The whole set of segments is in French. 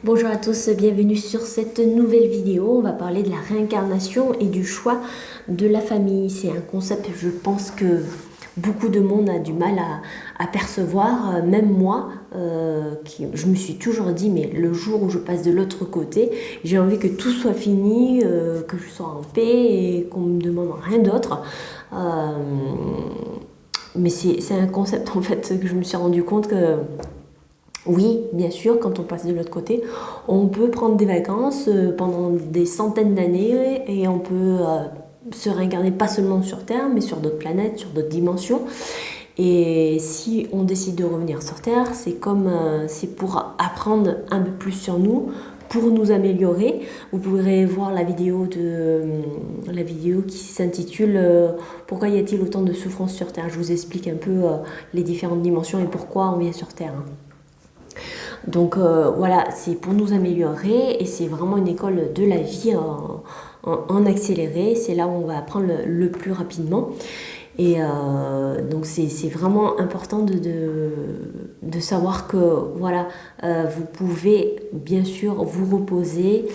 Bonjour à tous, bienvenue sur cette nouvelle vidéo. On va parler de la réincarnation et du choix de la famille. C'est un concept, je pense que beaucoup de monde a du mal à percevoir. Même moi, je me suis toujours dit, mais le jour où je passe de l'autre côté, j'ai envie que tout soit fini, que je sois en paix et qu'on me demande rien d'autre. Mais c'est un concept en fait que je me suis rendu compte que oui, bien sûr, quand on passe de l'autre côté, on peut prendre des vacances pendant des centaines d'années et on peut se réincarner pas seulement sur Terre, mais sur d'autres planètes, sur d'autres dimensions. Et si on décide de revenir sur Terre, c'est pour apprendre un peu plus sur nous, pour nous améliorer. Vous pourrez voir la vidéo qui s'intitule Pourquoi y a-t-il autant de souffrance sur Terre? Je vous explique un peu les différentes dimensions et pourquoi on vient sur Terre. Donc voilà, c'est pour nous améliorer et c'est vraiment une école de la vie en accéléré. C'est là où on va apprendre le plus rapidement. Et donc c'est vraiment important de savoir que voilà, vous pouvez bien sûr vous reposer.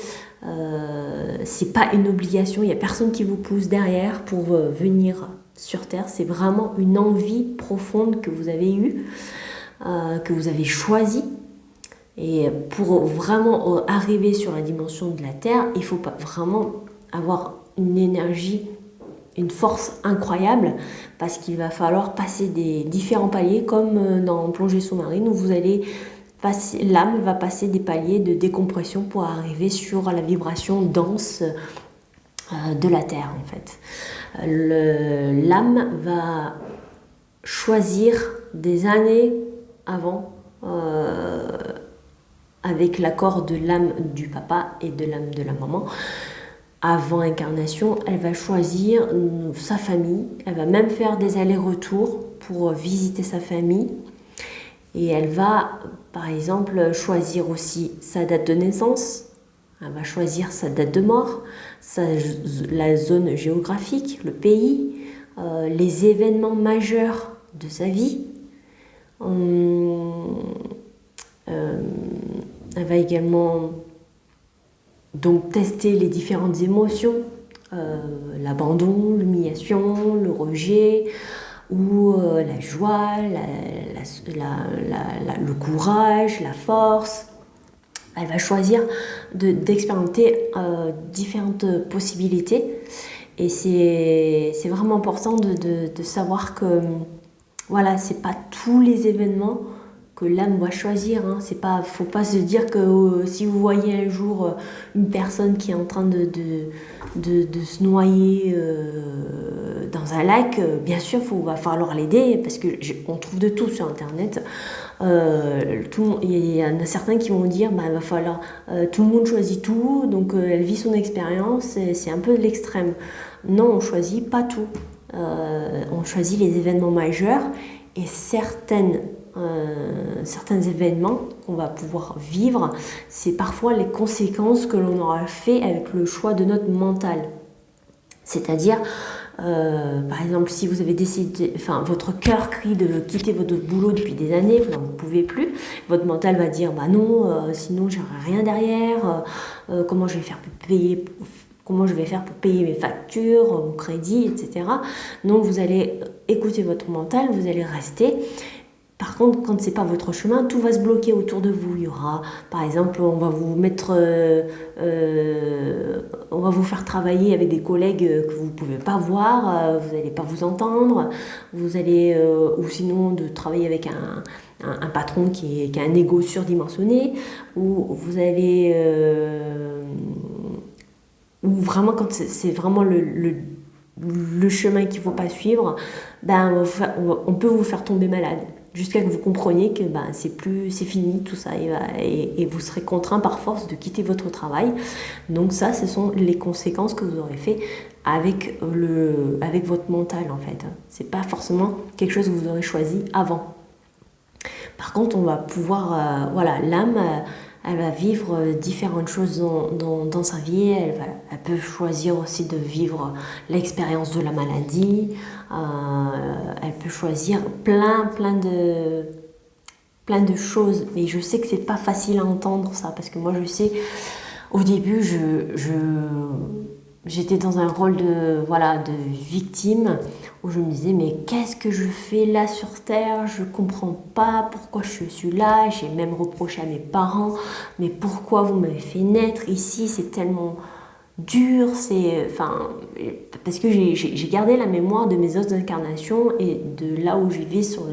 C'est pas une obligation, il n'y a personne qui vous pousse derrière pour venir sur Terre. C'est vraiment une envie profonde que vous avez eue, que vous avez choisie. Et pour vraiment arriver sur la dimension de la Terre, il faut pas vraiment avoir une énergie, une force incroyable, parce qu'il va falloir passer des différents paliers, comme dans plongée sous-marine, où l'âme va passer des paliers de décompression pour arriver sur la vibration dense de la Terre en fait. L'âme va choisir des années avant avec l'accord de l'âme du papa et de l'âme de la maman. Avant incarnation, elle va choisir sa famille, elle va même faire des allers-retours pour visiter sa famille. Et elle va, par exemple, choisir aussi sa date de naissance, elle va choisir sa date de mort, la zone géographique, le pays, les événements majeurs de sa vie. Elle va également donc tester les différentes émotions, l'abandon, l'humiliation, le rejet, ou la joie, le courage, la force. Elle va choisir d'expérimenter différentes possibilités. Et c'est vraiment important de savoir que voilà, c'est pas tous les événements que l'âme va choisir. Faut pas se dire que si vous voyez un jour une personne qui est en train de se noyer dans un lac, bien sûr, va falloir l'aider parce qu'on trouve de tout sur Internet. Il y en a certains qui vont dire va falloir, tout le monde choisit tout, donc elle vit son expérience, et c'est un peu de l'extrême. Non, on choisit pas tout. On choisit les événements majeurs et certains événements qu'on va pouvoir vivre, c'est parfois les conséquences que l'on aura fait avec le choix de notre mental. C'est-à-dire, par exemple, si vous avez décidé, votre cœur crie de quitter votre boulot depuis des années, vous n'en pouvez plus, votre mental va dire non, sinon j'aurai rien derrière, comment je vais faire pour payer mes factures, mon crédit, etc. Donc vous allez écouter votre mental, vous allez rester. Par contre, quand c'est pas votre chemin, tout va se bloquer autour de vous. Il y aura, par exemple, on va vous faire travailler avec des collègues que vous pouvez pas voir, vous n'allez pas vous entendre, ou sinon de travailler avec un patron qui a un ego surdimensionné, ou vous allez, ou vraiment quand c'est vraiment le chemin qu'il ne faut pas suivre, on peut vous faire tomber malade. Jusqu'à que vous compreniez que c'est fini tout ça et vous serez contraint par force de quitter votre travail. Donc ça, ce sont les conséquences que vous aurez fait avec votre mental en fait. C'est pas forcément quelque chose que vous aurez choisi avant. Par contre, on va pouvoir, l'âme, elle va vivre différentes choses dans sa vie. Elle peut choisir aussi de vivre l'expérience de la maladie. Elle peut choisir plein plein de choses, mais je sais que c'est pas facile à entendre ça, parce que moi je sais, au début, j'étais dans un rôle de victime, où je me disais, mais qu'est-ce que je fais là sur Terre? Je comprends pas pourquoi je suis là. J'ai même reproché à mes parents, mais pourquoi vous m'avez fait naître ici? C'est tellement dur, parce que j'ai gardé la mémoire de mes autres incarnations et de là où je vivais sur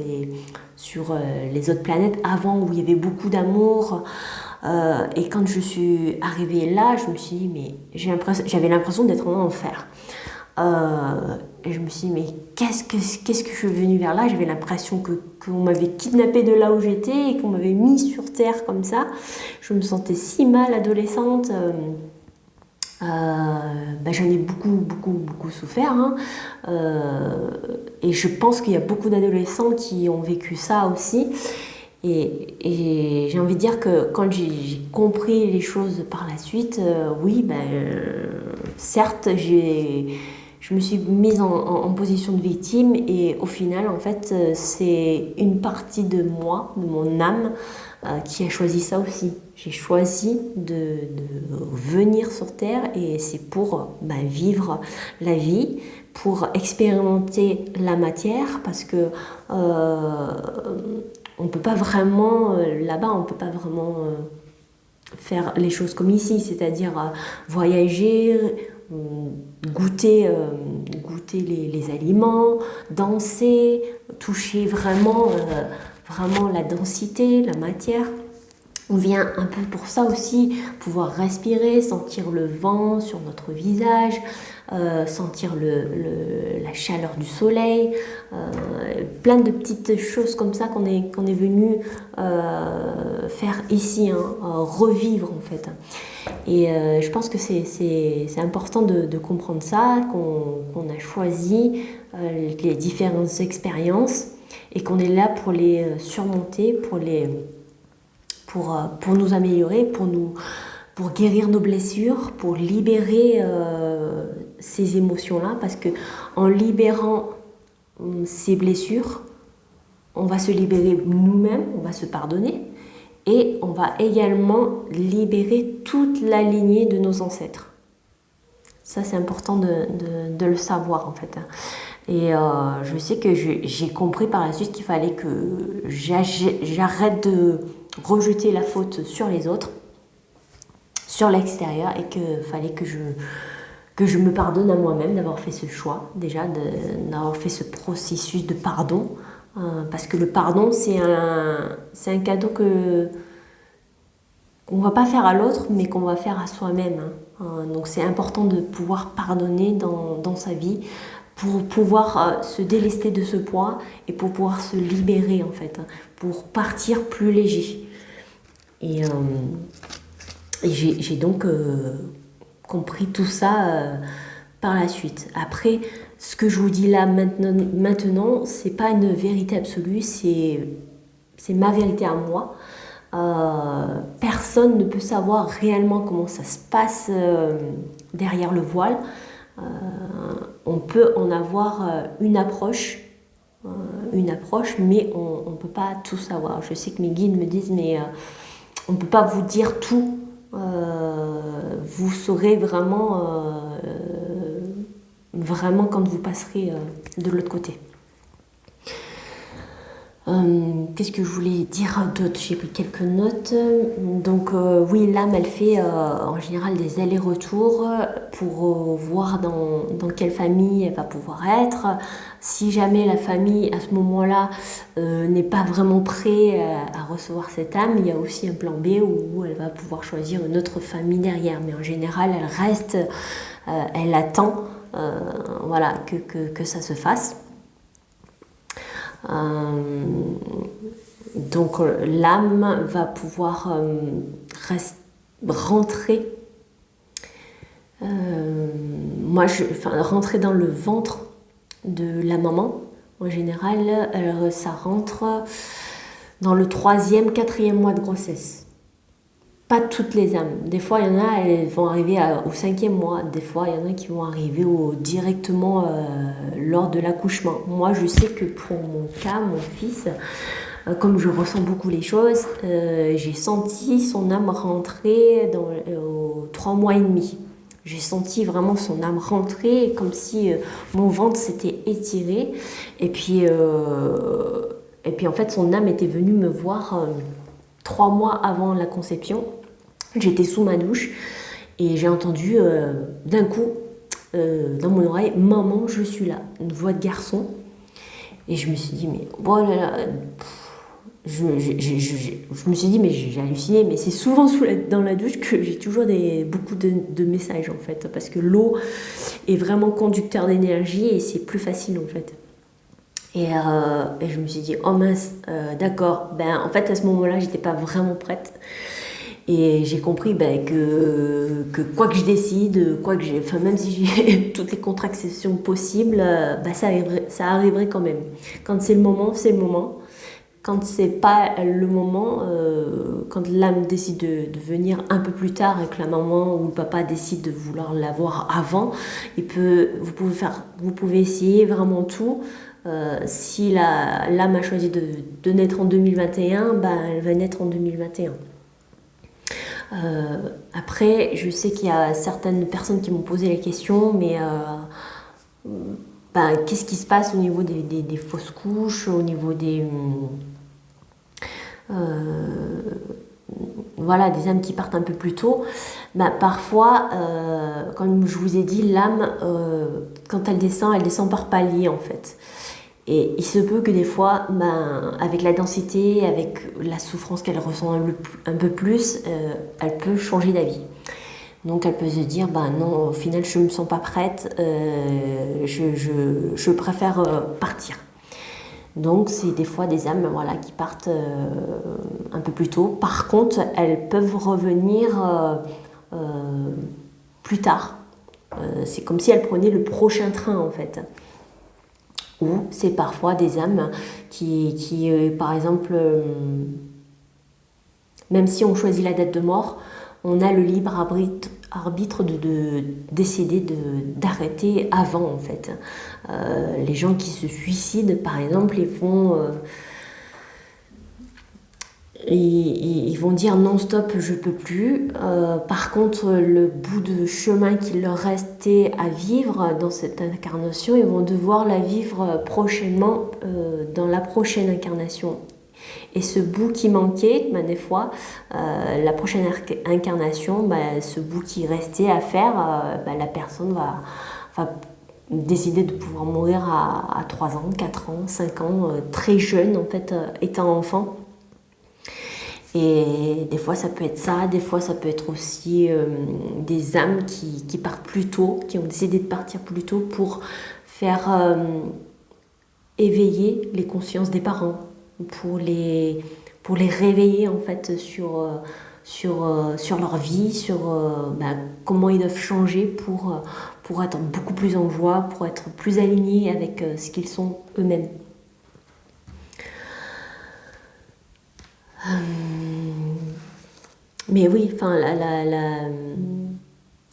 les autres planètes avant, où il y avait beaucoup d'amour. Et quand je suis arrivée là, je me suis dit, mais j'avais l'impression d'être en enfer. Et je me suis dit, mais qu'est-ce que je suis venue vers là? J'avais l'impression qu'on m'avait kidnappée de là où j'étais et qu'on m'avait mis sur terre comme ça. Je me sentais si mal adolescente. J'en ai beaucoup souffert, hein. Et je pense qu'il y a beaucoup d'adolescents qui ont vécu ça aussi. Et j'ai envie de dire que quand j'ai compris les choses par la suite, certes, je me suis mise en position de victime et au final, en fait, c'est une partie de moi, de mon âme, qui a choisi ça aussi. J'ai choisi de venir sur Terre et c'est pour vivre la vie, pour expérimenter la matière, parce que on peut pas vraiment, là-bas, on peut pas vraiment faire les choses comme ici, c'est-à-dire voyager, goûter les aliments, danser, toucher vraiment la densité, la matière. On vient un peu pour ça aussi, pouvoir respirer, sentir le vent sur notre visage, sentir la chaleur du soleil, plein de petites choses comme ça qu'on est venu faire ici, hein, revivre en fait. Et je pense que c'est important de comprendre ça, qu'on a choisi les différentes expériences et qu'on est là pour les surmonter, pour nous améliorer, pour guérir nos blessures, pour libérer ces émotions-là, parce que en libérant ces blessures, on va se libérer nous-mêmes, on va se pardonner, et on va également libérer toute la lignée de nos ancêtres. Ça, c'est important de le savoir, en fait. Et je sais que j'ai compris par la suite qu'il fallait que j'arrête de rejeter la faute sur les autres, sur l'extérieur, et qu'il fallait que je me pardonne à moi-même d'avoir fait ce choix, déjà, d'avoir fait ce processus de pardon, parce que le pardon, c'est un cadeau qu'on ne va pas faire à l'autre, mais qu'on va faire à soi-même, hein. Donc c'est important de pouvoir pardonner dans sa vie, pour pouvoir se délester de ce poids et pour pouvoir se libérer en fait, pour partir plus léger. Et j'ai donc compris tout ça par la suite. Après, ce que je vous dis là maintenant, c'est pas une vérité absolue, c'est ma vérité à moi. Personne ne peut savoir réellement comment ça se passe derrière le voile. On peut en avoir une approche, mais on ne peut pas tout savoir. Je sais que mes guides me disent, mais on ne peut pas vous dire tout. Vous saurez vraiment quand vous passerez de l'autre côté. Qu'est-ce que je voulais dire d'autre? J'ai pris quelques notes. Donc oui, l'âme, elle fait en général des allers-retours pour voir dans quelle famille elle va pouvoir être. Si jamais la famille, à ce moment-là, n'est pas vraiment prête à recevoir cette âme, il y a aussi un plan B où elle va pouvoir choisir une autre famille derrière. Mais en général, elle reste, elle attend que ça se fasse. Donc l'âme va pouvoir rentrer rentrer dans le ventre de la maman. En général, ça rentre dans le 3e, 4e mois de grossesse. Pas toutes les âmes. Des fois, il y en a, elles vont arriver au 5e mois. Des fois, il y en a qui vont arriver directement lors de l'accouchement. Moi, je sais que pour mon cas, mon fils, comme je ressens beaucoup les choses, j'ai senti son âme rentrer aux 3 mois et demi. J'ai senti vraiment son âme rentrer, comme si mon ventre s'était étiré. Et puis en fait, son âme était venue me voir 3 mois avant la conception. J'étais sous ma douche et j'ai entendu d'un coup dans mon oreille, maman, je suis là, une voix de garçon. Et je me suis dit, mais oh là là, je me suis dit, mais j'ai halluciné, mais c'est souvent dans la douche que j'ai toujours beaucoup de messages en fait, parce que l'eau est vraiment conducteur d'énergie et c'est plus facile en fait. Et je me suis dit, oh mince, d'accord, en fait à ce moment-là, j'étais pas vraiment prête. Et j'ai compris que quoi que je décide, même si j'ai toutes les contractions possibles, ça arriverait quand même. Quand c'est le moment, c'est le moment. Quand c'est pas le moment, quand l'âme décide de venir un peu plus tard et que la maman ou le papa décide de vouloir l'avoir avant, vous pouvez essayer vraiment tout. Si l'âme a choisi de naître en 2021, elle va naître en 2021. Après, je sais qu'il y a certaines personnes qui m'ont posé la question, mais qu'est-ce qui se passe au niveau des fausses couches, au niveau des âmes qui partent un peu plus tôt. Parfois, comme je vous ai dit, l'âme, quand elle descend par palier en fait. Et il se peut que des fois, avec la densité, avec la souffrance qu'elle ressent un peu plus, elle peut changer d'avis. Donc elle peut se dire, non, au final je ne me sens pas prête, je préfère partir. Donc c'est des fois des âmes qui partent un peu plus tôt. Par contre, elles peuvent revenir plus tard. C'est comme si elles prenaient le prochain train en fait. Ou c'est parfois des âmes qui par exemple, même si on choisit la date de mort, on a le libre arbitre de décider d'arrêter avant en fait. Les gens qui se suicident par exemple, ils vont dire non stop, je peux plus. Par contre, le bout de chemin qu'il leur restait à vivre dans cette incarnation, ils vont devoir la vivre prochainement dans la prochaine incarnation. Et ce bout qui manquait, des fois, la prochaine incarnation, ce bout qui restait à faire, la personne va décider de pouvoir mourir à 3 ans, 4 ans, 5 ans, très jeune en fait, étant enfant. Et des fois ça peut être ça, des fois ça peut être aussi des âmes qui partent plus tôt, qui ont décidé de partir plus tôt pour faire éveiller les consciences des parents, pour les réveiller en fait sur leur vie, sur comment ils doivent changer pour être beaucoup plus en joie, pour être plus alignés avec ce qu'ils sont eux-mêmes. Mais oui,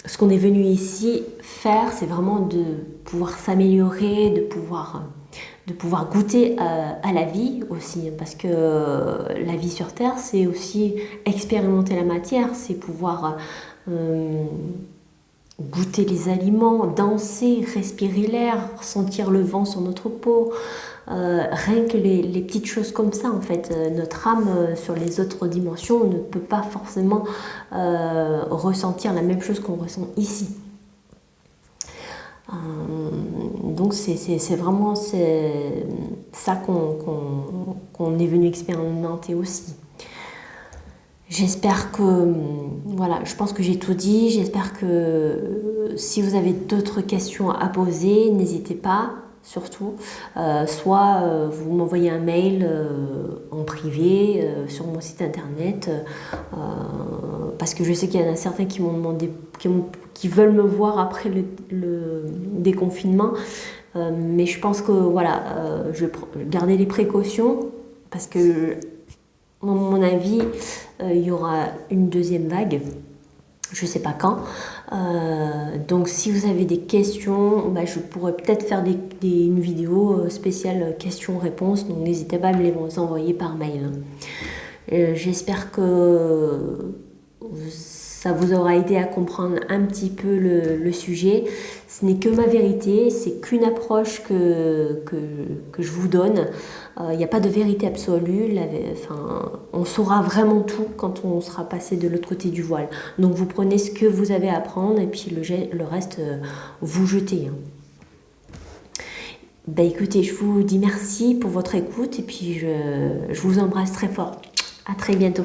ce qu'on est venu ici faire, c'est vraiment de pouvoir s'améliorer, de pouvoir goûter à la vie aussi, parce que la vie sur Terre, c'est aussi expérimenter la matière, c'est pouvoir goûter les aliments, danser, respirer l'air, sentir le vent sur notre peau. Rien que les petites choses comme ça en fait, notre âme sur les autres dimensions ne peut pas forcément ressentir la même chose qu'on ressent ici. Donc c'est vraiment ça qu'on est venu expérimenter aussi. J'espère que, je pense que j'ai tout dit. J'espère que si vous avez d'autres questions à poser, n'hésitez pas, surtout. Soit vous m'envoyez un mail en privé sur mon site internet, parce que je sais qu'il y en a certains qui m'ont demandé, qui veulent me voir après le déconfinement. Mais je pense que je vais garder les précautions, parce que à mon avis, il y aura une deuxième vague. je sais pas quand. Donc si vous avez des questions, bah, je pourrais peut-être faire une vidéo spéciale questions-réponses, donc n'hésitez pas à me les envoyer par mail. J'espère que ça vous aura aidé à comprendre un petit peu le sujet. Ce n'est que ma vérité, c'est qu'une approche que je vous donne. Il n'y a pas de vérité absolue. On saura vraiment tout quand on sera passé de l'autre côté du voile. Donc vous prenez ce que vous avez à apprendre et puis le reste, vous jetez. Ben écoutez, je vous dis merci pour votre écoute et puis je vous embrasse très fort. À très bientôt.